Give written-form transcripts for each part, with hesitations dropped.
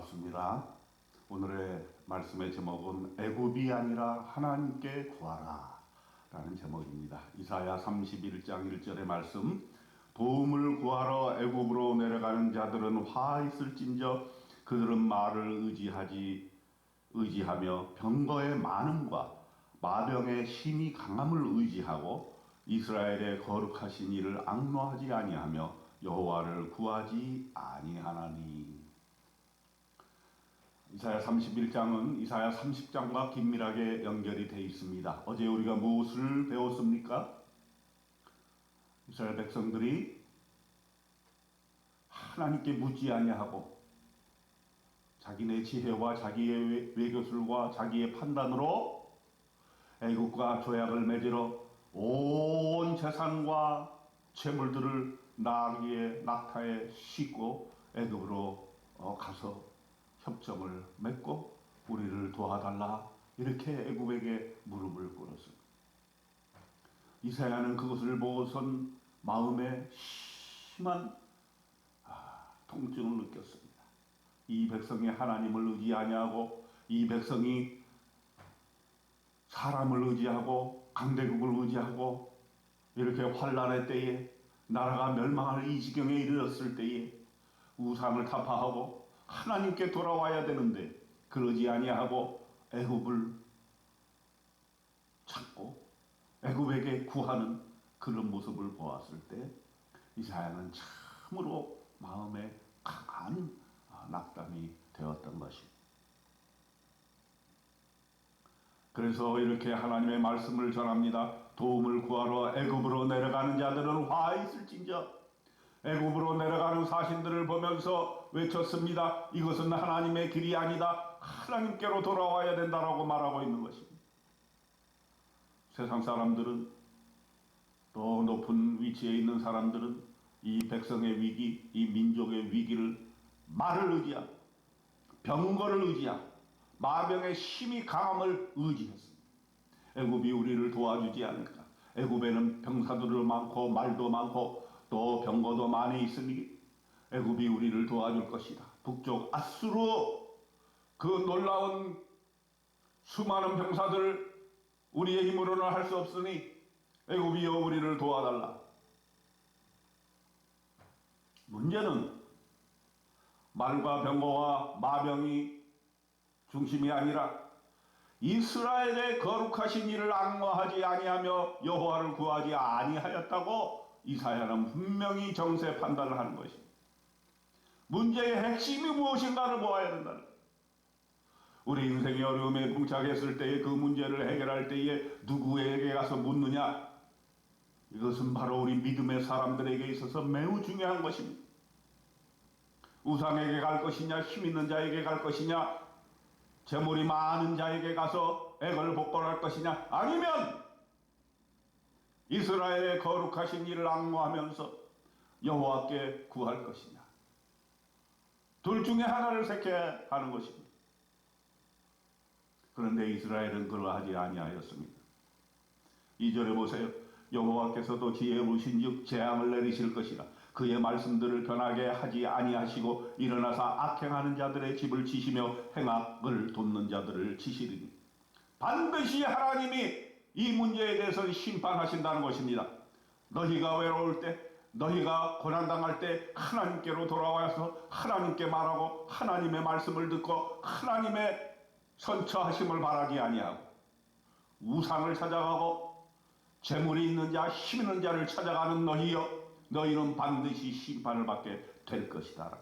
반갑습니다. 오늘의 말씀의 제목은 애굽이 아니라 하나님께 구하라 라는 제목입니다. 이사야 31장 1절의 말씀, 도움을 구하러 애굽으로 내려가는 자들은 화 있을진저 그들은 말을 의지하며 병거의 많음과 마병의 힘이 강함을 의지하고 이스라엘의 거룩하신 이를 앙노하지 아니하며 여호와를 구하지 아니하나니. 이사야 31장은 이사야 30장과 긴밀하게 연결이 되어 있습니다. 어제 우리가 무엇을 배웠습니까? 이스라엘 백성들이 하나님께 묻지 아니하고 자기네 지혜와 자기의 외교술과 자기의 판단으로 애국과 조약을 맺으러 온 재산과 재물들을 나귀의 낙타에 싣고 애굽으로 가서 협정을 맺고 우리를 도와달라 이렇게 애굽에게 무릎을 꿇었습니다. 이사야는 그것을 보고선 마음에 심한 통증을 느꼈습니다. 이 백성이 하나님을 의지 아니하고 이 백성이 사람을 의지하고 강대국을 의지하고 이렇게 환난의 때에 나라가 멸망할 이 지경에 이르렀을 때에 우상을 타파하고 하나님께 돌아와야 되는데 그러지 아니하고 애굽을 찾고 애굽에게 구하는 그런 모습을 보았을 때 이사야는 참으로 마음에 강한 낙담이 되었던 것입니다. 그래서 이렇게 하나님의 말씀을 전합니다. 도움을 구하러 애굽으로 내려가는 자들은 화 있을진저. 애굽으로 내려가는 사신들을 보면서 외쳤습니다. 이것은 하나님의 길이 아니다. 하나님께로 돌아와야 된다라고 말하고 있는 것입니다. 세상 사람들은, 또 높은 위치에 있는 사람들은 이 백성의 위기, 이 민족의 위기를 말을 의지하고 병거를 의지하고 마병의 힘이 강함을 의지했습니다. 애굽이 우리를 도와주지 않을까. 애굽에는 병사들도 많고 말도 많고 또 병거도 많이 있으니 애굽이 우리를 도와줄 것이다. 북쪽 아수르 그 놀라운 수많은 병사들을 우리의 힘으로는 할 수 없으니 애굽이여 우리를 도와달라. 문제는 말과 병거와 마병이 중심이 아니라 이스라엘의 거룩하신 이를 앙노하지 아니하며 여호와를 구하지 아니하였다고 이사야는 분명히 정세 판단을 하는 것입니다. 문제의 핵심이 무엇인가를 보아야 된다는 거예요. 우리 인생의 어려움에 봉착했을 때에 그 문제를 해결할 때에 누구에게 가서 묻느냐? 이것은 바로 우리 믿음의 사람들에게 있어서 매우 중요한 것입니다. 우상에게 갈 것이냐, 힘 있는 자에게 갈 것이냐, 재물이 많은 자에게 가서 액을 복권할 것이냐, 아니면 이스라엘의 거룩하신 이를 앙노하면서 여호와께 구할 것이냐. 둘 중에 하나를 택해야 하는 것입니다. 그런데 이스라엘은 그러하지 아니하였습니다. 2절에 보세요. 여호와께서도 지혜로우신즉 재앙을 내리실 것이라. 그의 말씀들을 변하게 하지 아니하시고 일어나서 악행하는 자들의 집을 치시며 행악을 돋는 자들을 치시리니. 반드시 하나님이 이 문제에 대해서는 심판하신다는 것입니다. 너희가 외로울 때, 너희가 고난당할 때 하나님께로 돌아와서 하나님께 말하고 하나님의 말씀을 듣고 하나님의 선처하심을 바라지 아니하고 우상을 찾아가고 재물이 있는 자, 힘 있는 자를 찾아가는 너희여, 너희는 반드시 심판을 받게 될 것이다.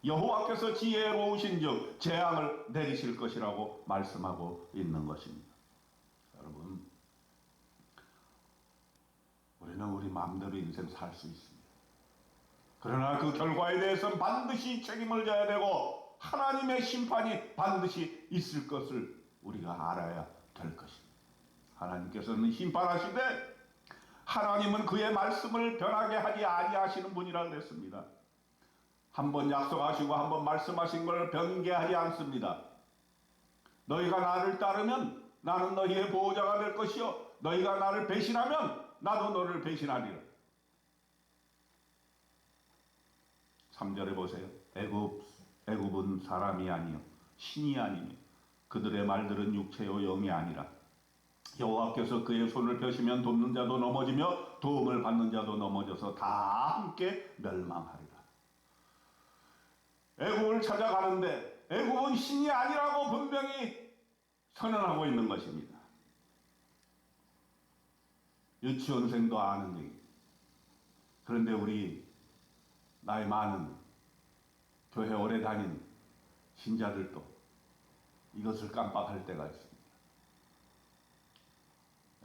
여호와께서 지혜로우신즉 재앙을 내리실 것이라고 말씀하고 있는 것입니다. 여러분, 우리는 우리 마음대로 인생 살 수 있습니다. 그러나 그 결과에 대해서는 반드시 책임을 져야 되고 하나님의 심판이 반드시 있을 것을 우리가 알아야 될 것입니다. 하나님께서는 심판하시되 하나님은 그의 말씀을 변하게 하지 아니하시는 분이라 그랬습니다. 한번 약속하시고 한번 말씀하신 걸 변개하지 않습니다. 너희가 나를 따르면 나는 너희의 보호자가 될 것이요 너희가 나를 배신하면 나도 너를 배신하리라. 3절에 보세요. 애굽 애굽은 사람이 아니요 신이 아니며 그들의 말들은 육체요 영이 아니라 여호와께서 그의 손을 펴시면 돕는 자도 넘어지며 도움을 받는 자도 넘어져서 다 함께 멸망하리라. 애굽을 찾아가는데 애굽은 신이 아니라고 분명히 선언하고 있는 것입니다. 유치원생도 아는 얘기. 그런데 우리 나이 많은 교회 오래 다닌 신자들도 이것을 깜빡할 때가 있습니다.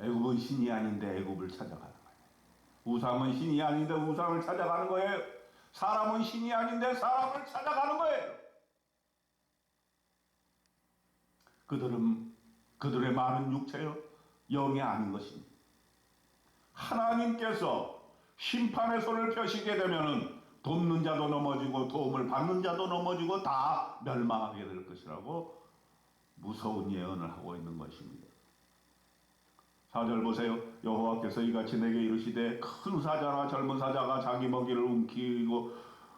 애굽은 신이 아닌데 애굽을 찾아가는 거예요. 우상은 신이 아닌데 우상을 찾아가는 거예요. 사람은 신이 아닌데 사람을 찾아가는 거예요. 그들은 그들의 많은 육체요 영이 아닌 것입니다. 하나님께서 심판의 손을 펴시게 되면은 돕는 자도 넘어지고 도움을 받는 자도 넘어지고 다 멸망하게 될 것이라고 무서운 예언을 하고 있는 것입니다. 4절 보세요. 여호와께서 이같이 내게 이르시되 큰 사자나 젊은 사자가 자기 먹이를 움키고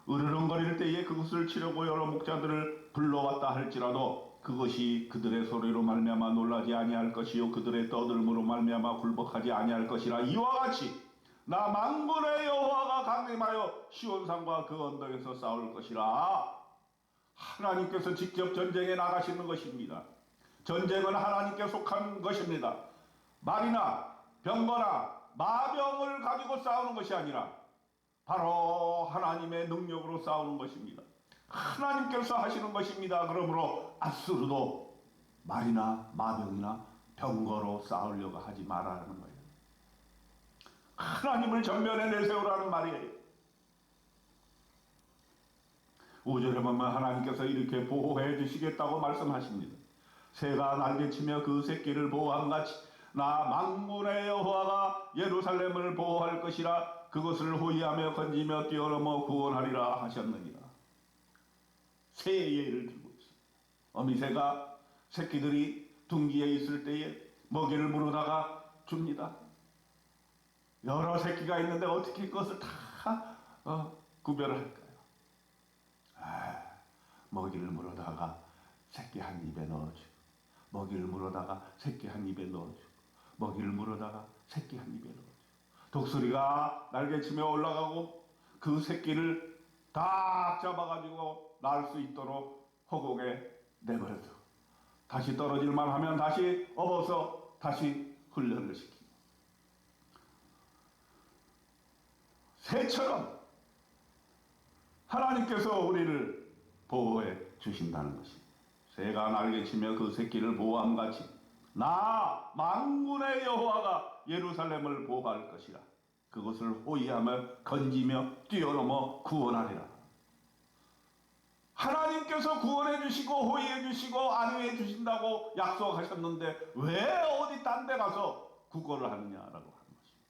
으르렁거릴 때에 그것을 치려고 여러 목자들을 불러왔다 할지라도 그것이 그들의 소리로 말미암아 놀라지 아니할 것이요 그들의 떠들므로 말미암아 굴복하지 아니할 것이라. 이와 같이 나 만군의 여호와가 강림하여 시온산과 그 언덕에서 싸울 것이라. 하나님께서 직접 전쟁에 나가시는 것입니다. 전쟁은 하나님께 속한 것입니다. 말이나 병거나 마병을 가지고 싸우는 것이 아니라 바로 하나님의 능력으로 싸우는 것입니다. 하나님께서 하시는 것입니다. 그러므로 아수르도 말이나 마병이나 병거로 싸우려고 하지 말라는 거예요. 하나님을 전면에 내세우라는 말이에요. 5절에 보면 하나님께서 이렇게 보호해 주시겠다고 말씀하십니다. 새가 날개치며 그 새끼를 보호함같이 나 만군의 여호와가 예루살렘을 보호할 것이라. 그것을 호위하며 건지며 뛰어넘어 구원하리라 하셨느니라. 새의 예를 들고 있습니다. 어미새가 새끼들이 둥기에 있을 때에 먹이를 물어다가 줍니다. 여러 새끼가 있는데 어떻게 그것을 다 구별을 할까요? 먹이를 물어다가 새끼 한 입에 넣어주고, 먹이를 물어다가 새끼 한 입에 넣어주고, 먹이를 물어다가 새끼 한 입에 넣어주고, 독수리가 날개치며 올라가고 그 새끼를 딱 잡아가지고 날 수 있도록 허공에 내버려두고 다시 떨어질만 하면 다시 업어서 다시 훈련을 시키고, 새처럼 하나님께서 우리를 보호해 주신다는 것입니다. 새가 날개치며 그 새끼를 보호함같이 나 만군의 여호와가 예루살렘을 보호할 것이라. 그것을 호위하며 건지며 뛰어넘어 구원하리라. 하나님께서 구원해 주시고 호위해 주시고 안위해 주신다고 약속하셨는데 왜 어디 딴 데 가서 구걸을 하느냐라고 하는 것입니다.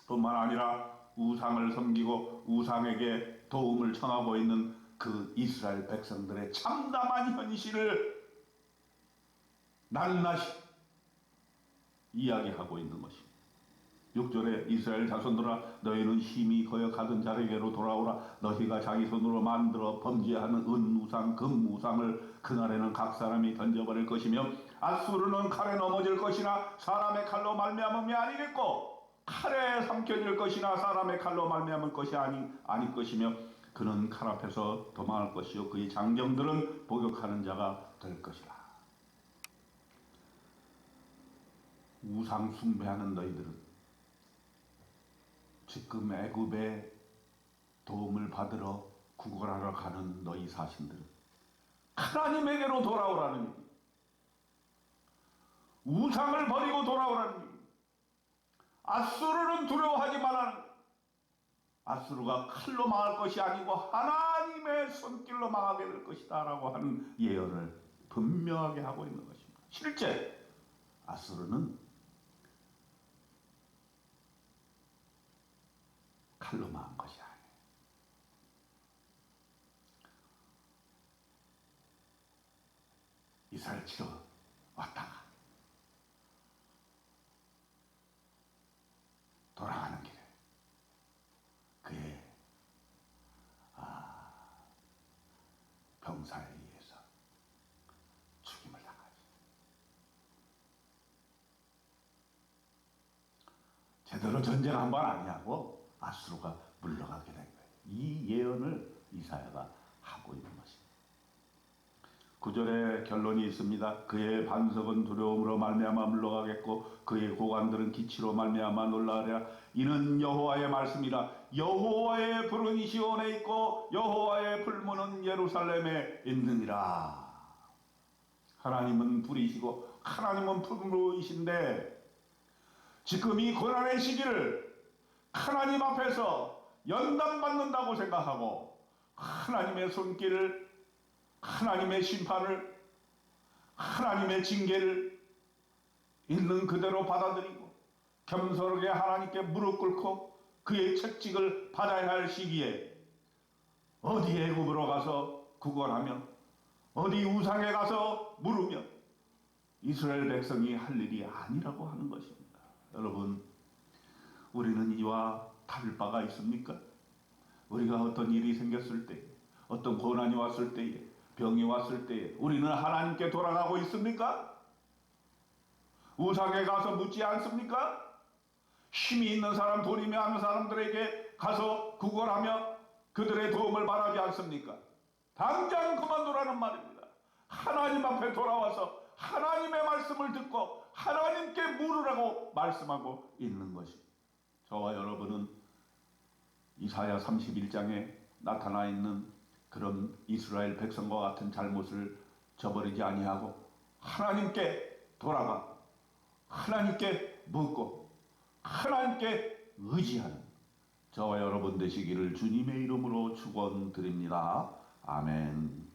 뿐만 아니라 우상을 섬기고 우상에게 도움을 청하고 있는 그 이스라엘 백성들의 참담한 현실을 낱낱이 이야기하고 있는 것입니다. 6절에 이스라엘 자손들아 너희는 힘이 거역하던 자에게로 돌아오라. 너희가 자기 손으로 만들어 범죄하는 은우상 금우상을 그날에는 각 사람이 던져버릴 것이며 아수르는 칼에 넘어질 것이나 사람의 칼로 말미암음이 아니겠고 칼에 삼켜질 것이나 사람의 칼로 말미암을 것이 아닐 것이며 그는 칼 앞에서 도망할 것이요 그의 장정들은 복역하는 자가 될 것이라. 우상 숭배하는 너희들은 지금 애굽의 도움을 받으러 구걸하러 가는 너희 사신들은 하나님에게로 돌아오라는 얘기, 우상을 버리고 돌아오라는 얘기, 아수르는 두려워하지 말라는 거예요. 아수르가 칼로 망할 것이 아니고 하나님의 손길로 망하게 될 것이다 라고 하는 예언을 분명하게 하고 있는 것입니다. 실제 아수르는 칼로 망한 것이 아니에요. 이사를 치러 왔다가 돌아가는 길에 그의 병사에 의해서 죽임을 당하지. 제대로 전쟁한 번 아니하고 아수르가 물러가게 된 거예요. 이 예언을 이사야가 하고 있는 것입니다. 9절에 결론이 있습니다. 그의 반석은 두려움으로 말미암아 물러가겠고 그의 고관들은 기치로 말미암아 놀라리라. 이는 여호와의 말씀이라. 여호와의 불은 시온에 있고 여호와의 불문은 예루살렘에 있느니라. 하나님은 불이시고 하나님은 불이신데 지금 이 고난의 시기를 하나님 앞에서 연단받는다고 생각하고 하나님의 손길을, 하나님의 심판을, 하나님의 징계를 있는 그대로 받아들이고 겸손하게 하나님께 무릎 꿇고 그의 책직을 받아야 할 시기에 어디 애굽으로 가서 구걸하며 어디 우상에 가서 물으며 이스라엘 백성이 할 일이 아니라고 하는 것입니다. 여러분, 우리는 이와 다를 바가 있습니까? 우리가 어떤 일이 생겼을 때, 어떤 고난이 왔을 때에, 병이 왔을 때에 우리는 하나님께 돌아가고 있습니까? 우상에 가서 묻지 않습니까? 힘이 있는 사람, 돈이 많은 사람들에게 가서 구걸하며 그들의 도움을 바라지 않습니까? 당장 그만두라는 말입니다. 하나님 앞에 돌아와서 하나님의 말씀을 듣고 하나님께 물으라고 말씀하고 있는 것입니다. 저와 여러분은 이사야 31장에 나타나 있는 그런 이스라엘 백성과 같은 잘못을 저버리지 아니하고 하나님께 돌아가 하나님께 묻고 하나님께 의지하는 저와 여러분 되시기를 주님의 이름으로 축원드립니다. 아멘.